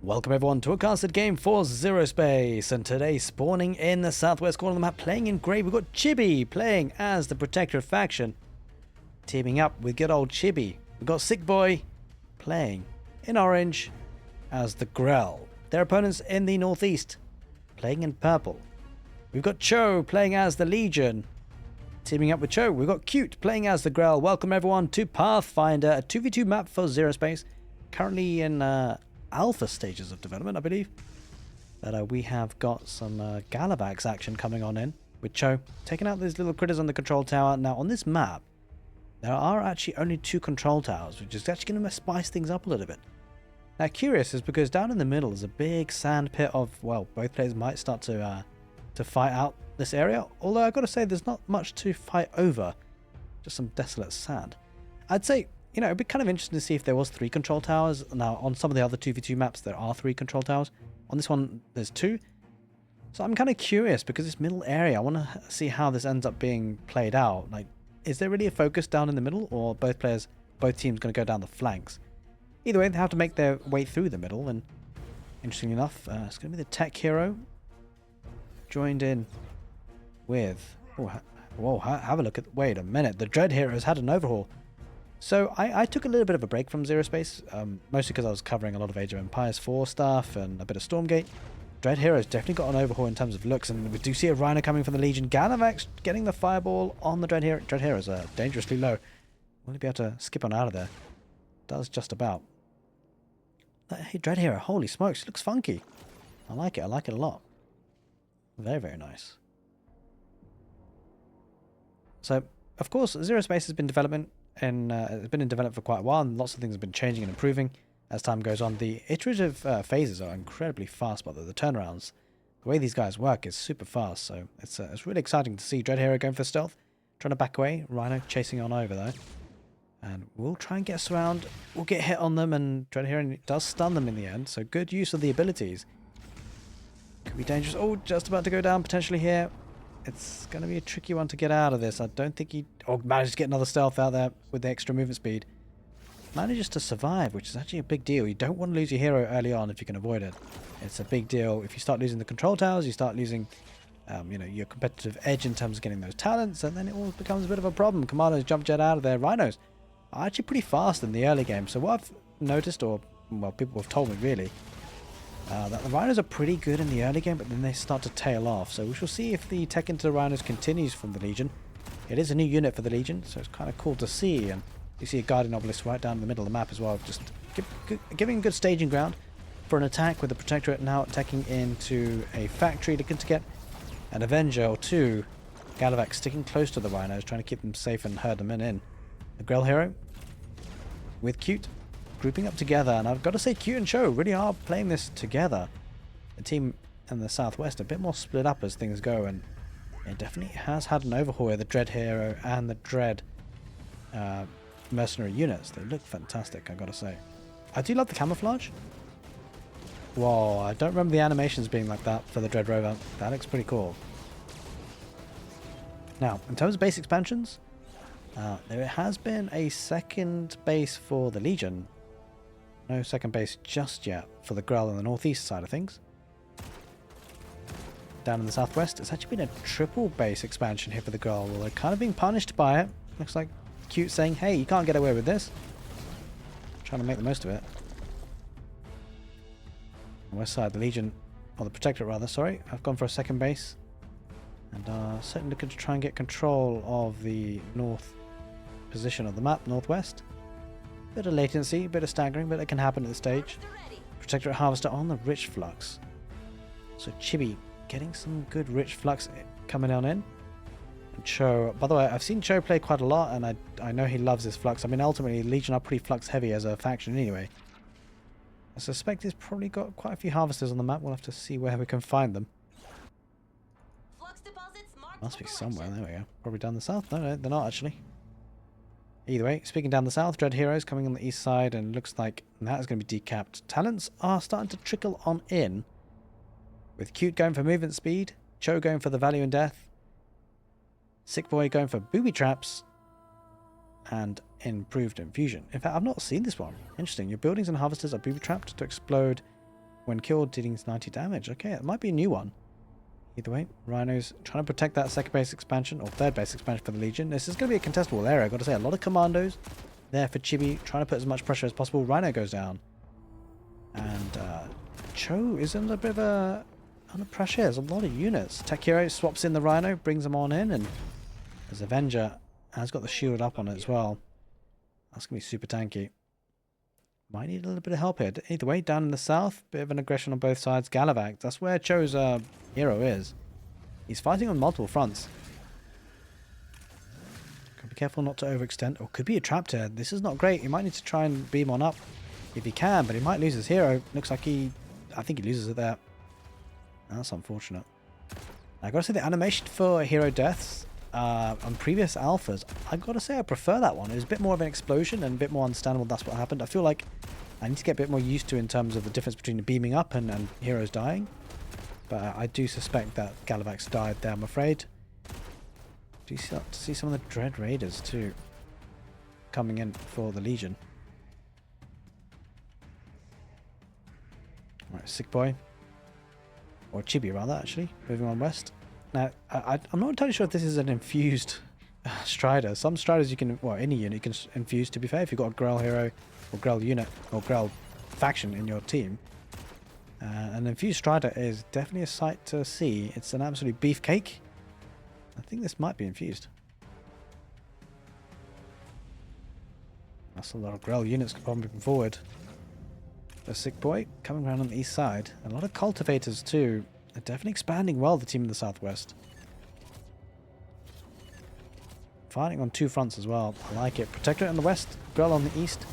Welcome everyone to a casted game for Zerospace, and today spawning in the southwest corner of the map, playing in grey, we've got Chibi playing as the Protectorate faction, teaming up with good old Chibi. We've got Sick Boy playing in orange as the Grell. Their opponents in the northeast, playing in purple. We've got Cho playing as the Legion, teaming up with Cho. We've got Cute playing as the Grell. Welcome everyone to Pathfinder, a 2v2 map for Zerospace, currently in alpha stages of development, I believe. But we have got some Galavax action coming on in with Cho, taking out these little critters on the control tower. Now on this map, there are actually only 2 control towers, which is actually going to spice things up a little bit. Now curious is because down in the middle is a big sand pit of, well, both players might start to fight out this area. Although I've got to say there's not much to fight over, just some desolate sand. I'd say, you know, it'd be kind of interesting to see if there was 3 control towers. Now, on some of the other 2v2 maps, there are 3 control towers. On this one, there's 2. So I'm kind of curious because this middle area, I want to see how this ends up being played out. Like, is there really a focus down in the middle, or both teams going to go down the flanks? Either way, they have to make their way through the middle. And interestingly enough, it's going to be the tech hero joined in with... whoa, have a look at... Wait a minute, the dread hero has had an overhaul. So I took a little bit of a break from Zerospace, mostly because I was covering a lot of Age of Empires 4 stuff and a bit of Stormgate. Dread Hero's definitely got an overhaul in terms of looks, and we do see a Rhino coming from the Legion. Galavax getting the fireball on the Dread Hero. Dread Hero's dangerously low. Will he be able to skip on out of there? Does just about. Hey, Dread Hero, holy smokes, looks funky. I like it a lot. Very, very nice. So, of course, Zerospace has been development. And it's been in development for quite a while, and lots of things have been changing and improving as time goes on. The iterative phases are incredibly fast, but the turnarounds, the way these guys work is super fast. So it's really exciting to see Dread Hero going for stealth, trying to back away. Rhino chasing on over though, and we'll try and get surround. We'll get hit on them, and Dread Hero does stun them in the end. So good use of the abilities. Could be dangerous. Oh, just about to go down potentially here. It's going to be a tricky one to get out of this. I don't think he... Oh, manages to get another stealth out there with the extra movement speed. Manages to survive, which is actually a big deal. You don't want to lose your hero early on if you can avoid it. It's a big deal. If you start losing the control towers, you start losing you know, your competitive edge in terms of getting those talents, and then it all becomes a bit of a problem. Commandos jump jet out of there. Rhinos are actually pretty fast in the early game. So what I've noticed, or well, people have told me really, that the Rhinos are pretty good in the early game, but then they start to tail off. So we shall see if the tech into the Rhinos continues from the Legion. It is a new unit for the Legion, so it's kind of cool to see. And you see a Guardian Obelisk right down in the middle of the map as well, just giving good staging ground for an attack, with the Protectorate now attacking into a factory to get an Avenger or 2. Galavax sticking close to the Rhinos, trying to keep them safe and herd them in. The Grell hero with Cute grouping up together, and I've got to say Cute and Cho really are playing this together. The team in the southwest a bit more split up as things go, and it definitely has had an overhaul here. The Dread Hero and the Dread mercenary units, they look fantastic, I've got to say. I do love the camouflage. Whoa, I don't remember the animations being like that for the Dread Rover. That looks pretty cool. Now, in terms of base expansions, there has been a second base for the Legion. No second base just yet for the Grell on the northeast side of things. Down in the southwest, it's actually been a triple base expansion here for the Grell. Well, they're kind of being punished by it. Looks like Cute saying, hey, you can't get away with this. Trying to make the most of it. On the west side, the Legion, or the Protectorate rather, sorry, I've gone for a second base. And certainly looking to try and get control of the north position of the map, northwest. Bit of latency, bit of staggering, but it can happen at this stage. Protectorate Harvester on the Rich Flux. So Chibi getting some good Rich Flux coming on in. And Cho, by the way, I've seen Cho play quite a lot, and I know he loves his Flux. I mean, ultimately, Legion are pretty Flux heavy as a faction anyway. I suspect he's probably got quite a few Harvesters on the map. We'll have to see where we can find them. Must be somewhere, there we go. Probably down the south. No, they're not actually. Either way, speaking down the south, Dread Heroes coming on the east side, and looks like that is going to be decapped. Talents are starting to trickle on in, with Cute going for movement speed, Cho going for the value in death, Sick Boy going for booby traps, and improved infusion. In fact, I've not seen this one. Interesting. Your buildings and harvesters are booby trapped to explode when killed, dealing 90 damage. Okay, it might be a new one. Either way, Rhino's trying to protect that second base expansion, or third base expansion for the Legion. This is going to be a contestable area, I've got to say. A lot of commandos there for Chibi, trying to put as much pressure as possible. Rhino goes down. And Cho is under a bit of under pressure. There's a lot of units. Tech Hero swaps in the Rhino, brings them on in, and as Avenger has got the shield up on it as well. That's going to be super tanky. Might need a little bit of help here. Either way, down in the south, bit of an aggression on both sides. Galavac, that's where Cho's hero is. He's fighting on multiple fronts. Gotta be careful not to overextend. Or could be a trapped here. This is not great. He might need to try and beam on up if he can, but he might lose his hero. Looks like I think he loses it there. That's unfortunate. I gotta say, the animation for hero deaths on previous alphas, I gotta say I prefer that one. It was a bit more of an explosion and a bit more understandable that's what happened. I feel like I need to get a bit more used to in terms of the difference between beaming up and heroes dying. But I do suspect that Galavac's died there, I'm afraid. Do you start to see some of the Dread Raiders too coming in for the Legion? Right, Sick Boy. Or Chibi rather, actually, moving on west. Now, I'm not entirely sure if this is an infused Strider. Some Striders you can, well, any unit you can infuse, to be fair, if you've got a Grell hero or Grell unit or Grell faction in your team. An infused Strider is definitely a sight to see. It's an absolute beefcake. I think this might be infused. That's a lot of Grell units moving forward. The Sick Boy coming around on the east side. A lot of cultivators too. They're definitely expanding well, the team in the southwest. Fighting on two fronts as well. I like it. Protectorate on the west, Grell on the east.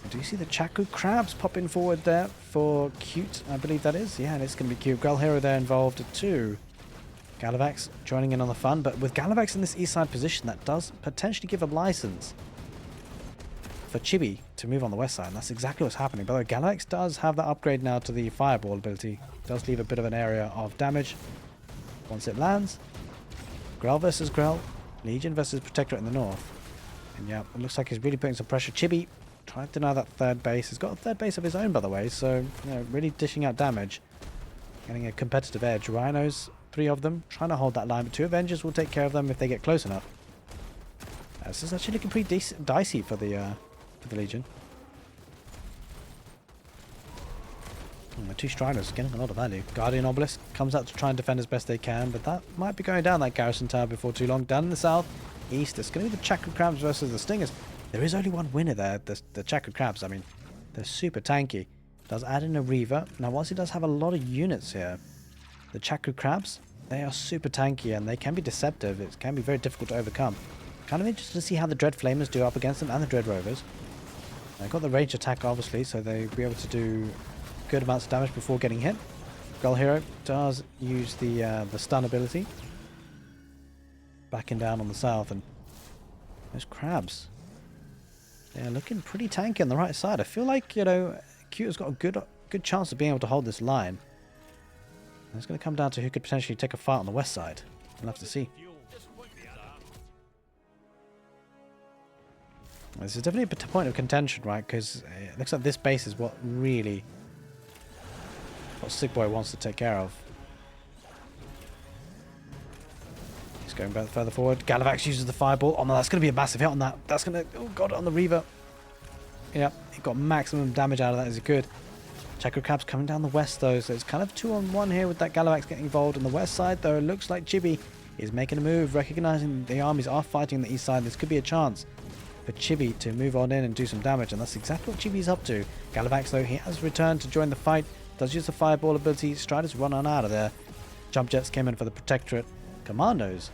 And do you see the Chaku Crabs popping forward there for Cute? I believe that is. Yeah, it's going to be Cute. Grell hero there involved too. Galavax joining in on the fun, but with Galavax in this east side position, that does potentially give a license for Chibi to move on the west side, and that's exactly what's happening. By the way, Galavax does have that upgrade now to the Fireball ability. Does leave a bit of an area of damage once it lands. Grell versus Grell. Legion versus Protectorate in the north. And yeah, it looks like he's really putting some pressure. Chibi trying to deny that third base. He's got a third base of his own, by the way, so you know, really dishing out damage. Getting a competitive edge. Rhinos, 3 of them, trying to hold that line, but 2 Avengers will take care of them if they get close enough. This is actually looking pretty dicey for the Legion. And the 2 Striders getting a lot of value. Guardian Obelisk comes out to try and defend as best they can, but that might be going down that garrison tower before too long. Down in the south, east, it's going to be the Chakra Crabs versus the Stingers. There is only one winner there, the Chakra Crabs. I mean, they're super tanky. Does add in a Reaver. Now, whilst he does have a lot of units here, the Chakra Crabs, they are super tanky and they can be deceptive. It can be very difficult to overcome. Kind of interested to see how the Dread Flamers do up against them and the Dread Rovers. They've got the range attack, obviously, so they'll be able to do good amounts of damage before getting hit. Grell Hero does use the stun ability. Backing down on the south, and those crabs, they're looking pretty tanky on the right side. I feel like, you know, Cute has got a good chance of being able to hold this line. And it's going to come down to who could potentially take a fight on the west side. We'll have to see. This is definitely a point of contention, right? Because it looks like this base is what Sick Boy wants to take care of. He's going back further forward. Galavax uses the Fireball. Oh no, that's going to be a massive hit on that. That's going to... Oh god, on the Reaver. Yeah, he got maximum damage out of that. Is it good? Chakra Crab's coming down the west though, so it's kind of 2-on-1 here with that Galavax getting involved. On the west side though, it looks like Chibi is making a move, recognizing the armies are fighting on the east side. This could be a chance for Chibi to move on in and do some damage, and that's exactly what Chibi's up to. Galavax though, he has returned to join the fight. Does use the Fireball ability. Striders run on out of there. Jump Jets came in for the Protectorate. Commandos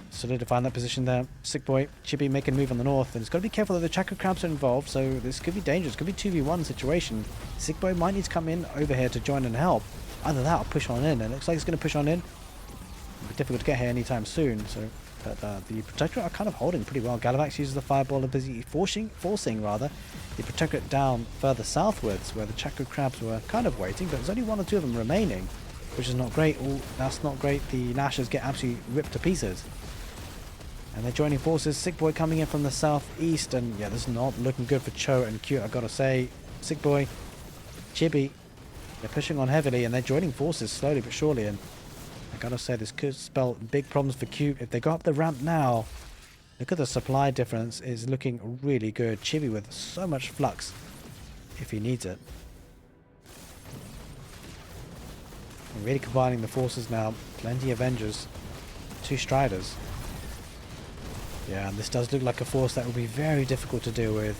solidifying that position there. Sick Boy, Chibi making a move on the north, and it's got to be careful that the Chakra Crabs are involved, so this could be dangerous. Could be 2v1 situation. Sick Boy might need to come in over here to join and help. Either that or push on in, and it looks like it's going to push on in. It'll be difficult to get here anytime soon, so but the Protectorate are kind of holding pretty well. Galavax uses the Fireball ability, forcing the Protectorate down further southwards, where the Chakra Crabs were kind of waiting, but there's only 1 or 2 of them remaining, which is not great. Oh, that's not great. The Nashers get absolutely ripped to pieces. And they're joining forces. Sick Boy coming in from the southeast, and yeah, this is not looking good for Cho and Cute, I've got to say. Sick Boy Chibi, they're pushing on heavily and they're joining forces slowly but surely. And I gotta say, this could spell big problems for Q. If they go up the ramp now, look at the supply difference. Is looking really good. Chibi with so much flux if he needs it. We're really combining the forces now. Plenty of Avengers. 2 Striders. Yeah, and this does look like a force that will be very difficult to deal with.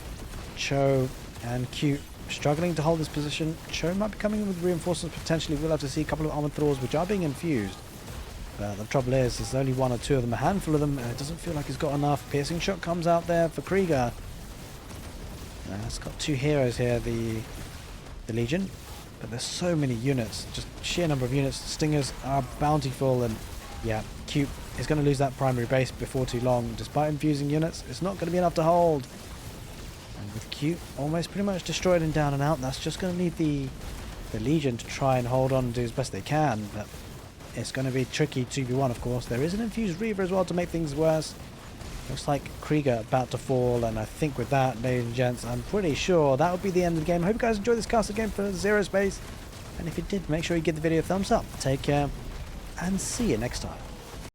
Cho and Q struggling to hold this position. Cho might be coming in with reinforcements potentially. We'll have to see a couple of armored Thors which are being infused. But the trouble is, there's only 1 or 2 of them, a handful of them, and it doesn't feel like he's got enough. Piercing shot comes out there for Krieger. It's got 2 heroes here, the Legion. But there's so many units, just sheer number of units. Stingers are bountiful, and yeah, Q is going to lose that primary base before too long. Despite infusing units, it's not going to be enough to hold. And with Q almost pretty much destroyed and down and out, that's just going to need the Legion to try and hold on and do as best they can. But it's going to be tricky 2v1, of course. There is an infused Reaver as well to make things worse. Looks like Krieger about to fall, and I think with that, ladies and gents, I'm pretty sure that would be the end of the game. I hope you guys enjoyed this castle game for Zerospace, and if you did, make sure you give the video a thumbs up. Take care, and see you next time.